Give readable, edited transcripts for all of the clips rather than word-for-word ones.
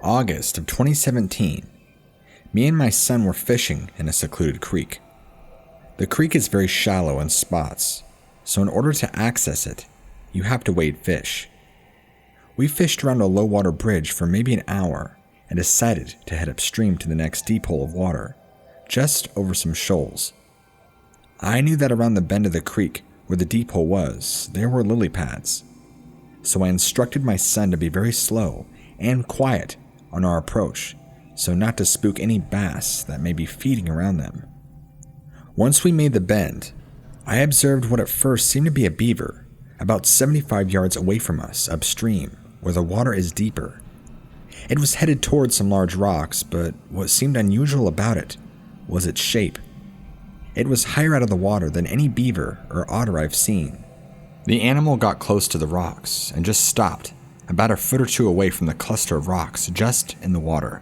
August of 2017. Me and my son were fishing in a secluded creek. The creek is very shallow in spots, so in order to access it, you have to wade fish. We fished around a low water bridge for maybe an hour and decided to head upstream to the next deep hole of water, just over some shoals. I knew that around the bend of the creek where the deep hole was, there were lily pads, so I instructed my son to be very slow and quiet on our approach, so not to spook any bass that may be feeding around them. Once we made the bend, I observed what at first seemed to be a beaver, about 75 yards away from us upstream, where the water is deeper. It was headed towards some large rocks, but what seemed unusual about it was its shape. It was higher out of the water than any beaver or otter I've seen. The animal got close to the rocks and just stopped, about a foot or two away from the cluster of rocks just in the water.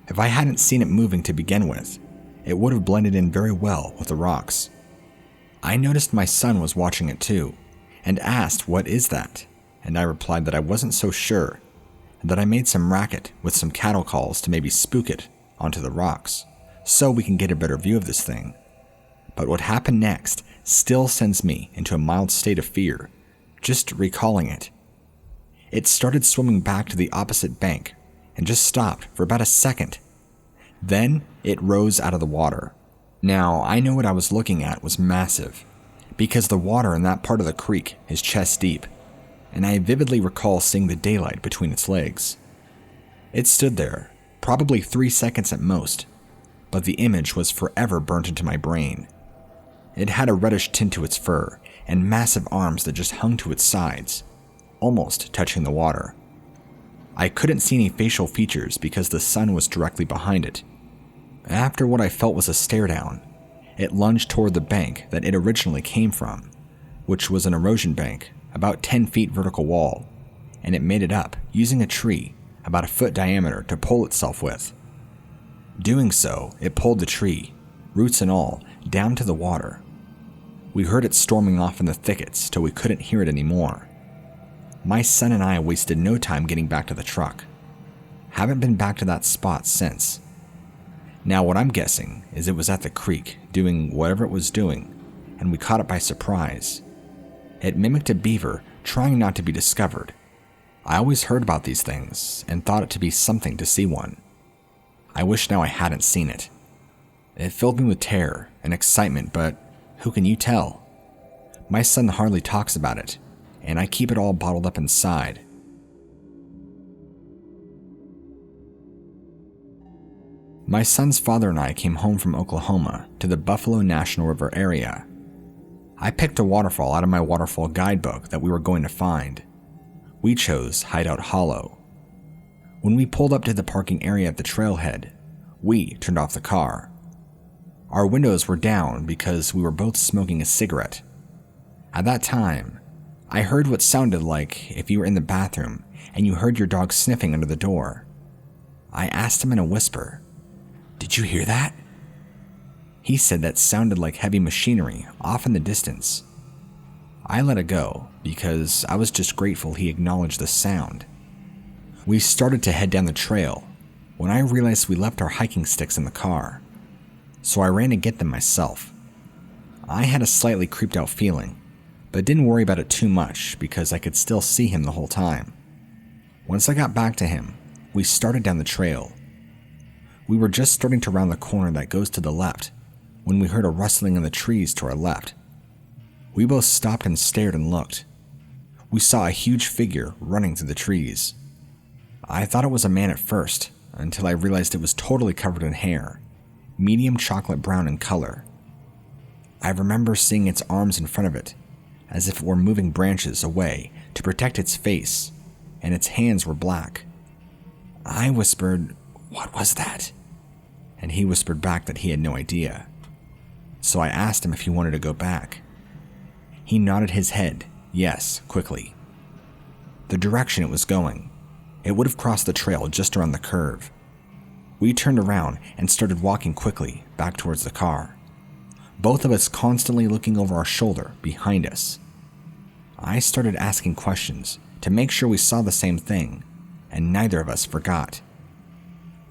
If I hadn't seen it moving to begin with, it would have blended in very well with the rocks. I noticed my son was watching it too, and asked, "What is that?" And I replied that I wasn't so sure, and that I made some racket with some cattle calls to maybe spook it onto the rocks, so we can get a better view of this thing. But what happened next still sends me into a mild state of fear, just recalling it. It started swimming back to the opposite bank, and just stopped for about a second. Then it rose out of the water. Now, I know what I was looking at was massive, because the water in that part of the creek is chest deep, and I vividly recall seeing the daylight between its legs. It stood there, probably 3 seconds at most, but the image was forever burnt into my brain. It had a reddish tint to its fur, and massive arms that just hung to its sides, almost touching the water. I couldn't see any facial features because the sun was directly behind it. After what I felt was a stare down, it lunged toward the bank that it originally came from, which was an erosion bank, about 10 feet vertical wall, and it made it up using a tree about a foot diameter to pull itself with. Doing so, it pulled the tree, roots and all, down to the water. We heard it storming off in the thickets till we couldn't hear it anymore. My son and I wasted no time getting back to the truck. Haven't been back to that spot since. Now what I'm guessing is it was at the creek doing whatever it was doing, and we caught it by surprise. It mimicked a beaver trying not to be discovered. I always heard about these things and thought it to be something to see one. I wish now I hadn't seen it. It filled me with terror and excitement, but who can you tell? My son hardly talks about it, and I keep it all bottled up inside. My son's father and I came home from Oklahoma to the Buffalo National River area. I picked a waterfall out of my waterfall guidebook that we were going to find. We chose Hideout Hollow. When we pulled up to the parking area at the trailhead, we turned off the car. Our windows were down because we were both smoking a cigarette. At that time, I heard what sounded like if you were in the bathroom and you heard your dog sniffing under the door. I asked him in a whisper, "Did you hear that?" He said that sounded like heavy machinery off in the distance. I let it go because I was just grateful he acknowledged the sound. We started to head down the trail when I realized we left our hiking sticks in the car, so I ran to get them myself. I had a slightly creeped out feeling, but didn't worry about it too much because I could still see him the whole time. Once I got back to him, we started down the trail. We were just starting to round the corner that goes to the left when we heard a rustling in the trees to our left. We both stopped and stared and looked. We saw a huge figure running through the trees. I thought it was a man at first, until I realized it was totally covered in hair, medium chocolate brown in color. I remember seeing its arms in front of it, as if it were moving branches away to protect its face, and its hands were black. I whispered, "What was that?" And he whispered back that he had no idea. So I asked him if he wanted to go back. He nodded his head, yes, quickly. The direction it was going, it would have crossed the trail just around the curve. We turned around and started walking quickly back towards the car, both of us constantly looking over our shoulder behind us. I started asking questions to make sure we saw the same thing, and neither of us forgot.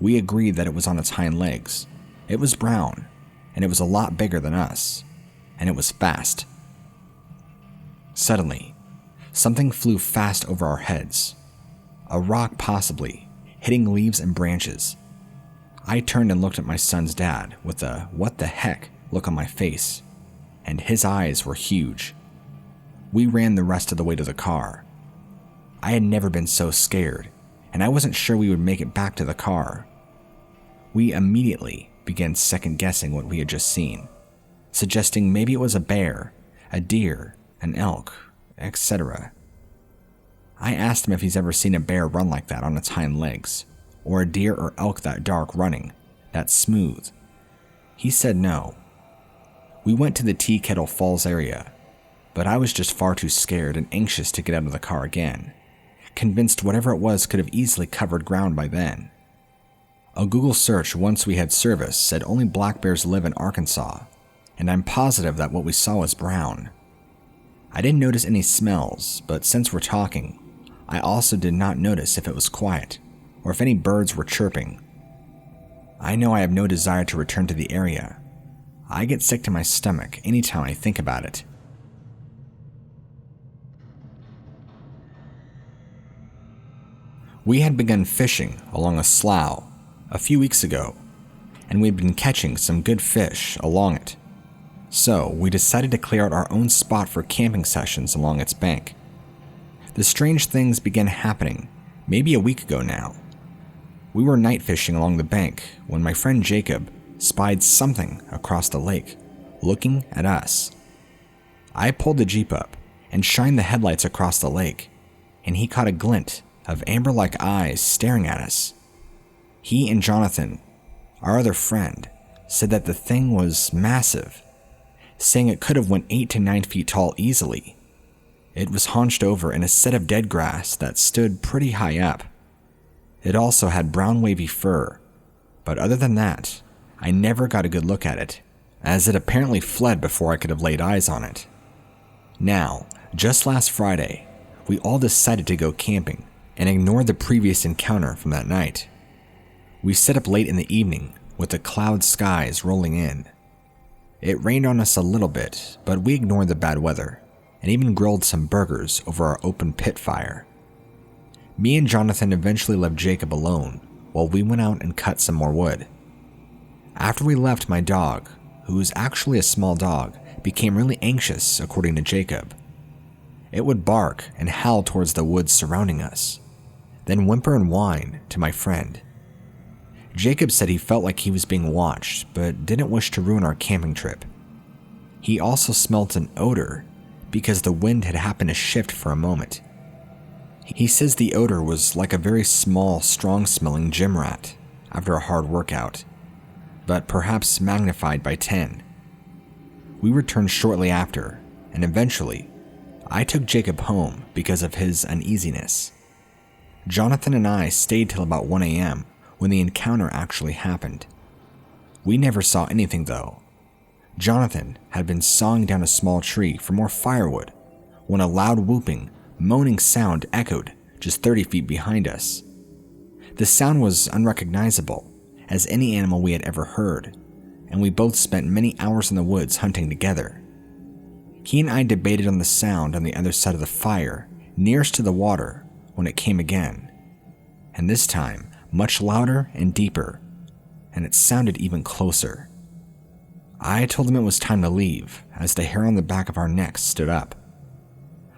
We agreed that it was on its hind legs. It was brown, and it was a lot bigger than us, and it was fast. Suddenly, something flew fast over our heads. A rock possibly, hitting leaves and branches. I turned and looked at my son's dad with a "what the heck" look on my face, and his eyes were huge. We ran the rest of the way to the car. I had never been so scared, and I wasn't sure we would make it back to the car. We immediately began second-guessing what we had just seen, suggesting maybe it was a bear, a deer, an elk, etc. I asked him if he's ever seen a bear run like that on its hind legs, or a deer or elk that dark running, that smooth. He said no. We went to the Tea Kettle Falls area, but I was just far too scared and anxious to get out of the car again, convinced whatever it was could have easily covered ground by then. A Google search once we had service said only black bears live in Arkansas, and I'm positive that what we saw was brown. I didn't notice any smells, but since we're talking, I also did not notice if it was quiet, or if any birds were chirping. I know I have no desire to return to the area. I get sick to my stomach anytime I think about it. We had begun fishing along a slough a few weeks ago, and we had been catching some good fish along it. So we decided to clear out our own spot for camping sessions along its bank. The strange things began happening maybe a week ago now. We were night fishing along the bank when my friend Jacob spied something across the lake, looking at us. I pulled the Jeep up and shined the headlights across the lake, and he caught a glint of amber-like eyes staring at us. He and Jonathan, our other friend, said that the thing was massive, saying it could have went 8 to 9 feet tall easily. It was hunched over in a set of dead grass that stood pretty high up. It also had brown wavy fur, but other than that, I never got a good look at it, as it apparently fled before I could have laid eyes on it. Now, just last Friday, we all decided to go camping and ignored the previous encounter from that night. We set up late in the evening with the cloud skies rolling in. It rained on us a little bit, but we ignored the bad weather and even grilled some burgers over our open pit fire. Me and Jonathan eventually left Jacob alone while we went out and cut some more wood. After we left, my dog, who was actually a small dog, became really anxious, according to Jacob. It would bark and howl towards the woods surrounding us, then whimper and whine to my friend. Jacob said he felt like he was being watched, but didn't wish to ruin our camping trip. He also smelt an odor because the wind had happened to shift for a moment. He says the odor was like a very small, strong-smelling gym rat after a hard workout, but perhaps magnified by 10. We returned shortly after, and eventually, I took Jacob home because of his uneasiness. Jonathan and I stayed till about 1 a.m. when the encounter actually happened. We never saw anything though. Jonathan had been sawing down a small tree for more firewood when a loud whooping, moaning sound echoed just 30 feet behind us. The sound was unrecognizable as any animal we had ever heard, and we both spent many hours in the woods hunting together. He and I debated on the sound on the other side of the fire, nearest to the water, when it came again, and this time much louder and deeper, and it sounded even closer. I told him it was time to leave as the hair on the back of our necks stood up.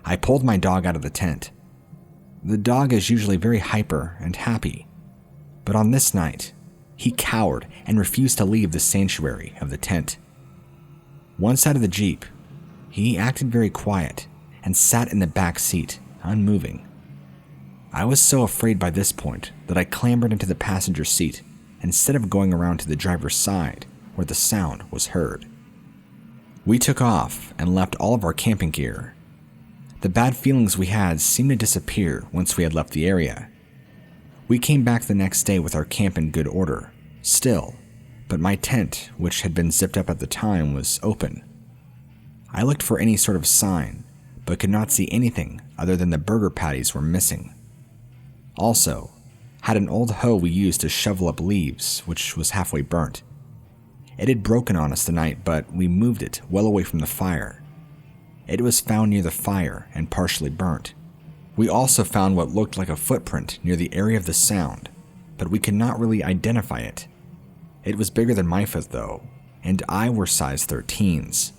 I pulled my dog out of the tent. The dog is usually very hyper and happy, but on this night, he cowered and refused to leave the sanctuary of the tent. Once out of the Jeep, he acted very quiet and sat in the back seat, unmoving. I was so afraid by this point that I clambered into the passenger seat instead of going around to the driver's side where the sound was heard. We took off and left all of our camping gear. The bad feelings we had seemed to disappear once we had left the area. We came back the next day with our camp in good order, still, but my tent, which had been zipped up at the time, was open. I looked for any sort of sign, but could not see anything other than the burger patties were missing. Also, had an old hoe we used to shovel up leaves, which was halfway burnt. It had broken on us the night, but we moved it well away from the fire. It was found near the fire and partially burnt. We also found what looked like a footprint near the area of the sound, but we could not really identify it. It was bigger than my foot though, and I were size 13s.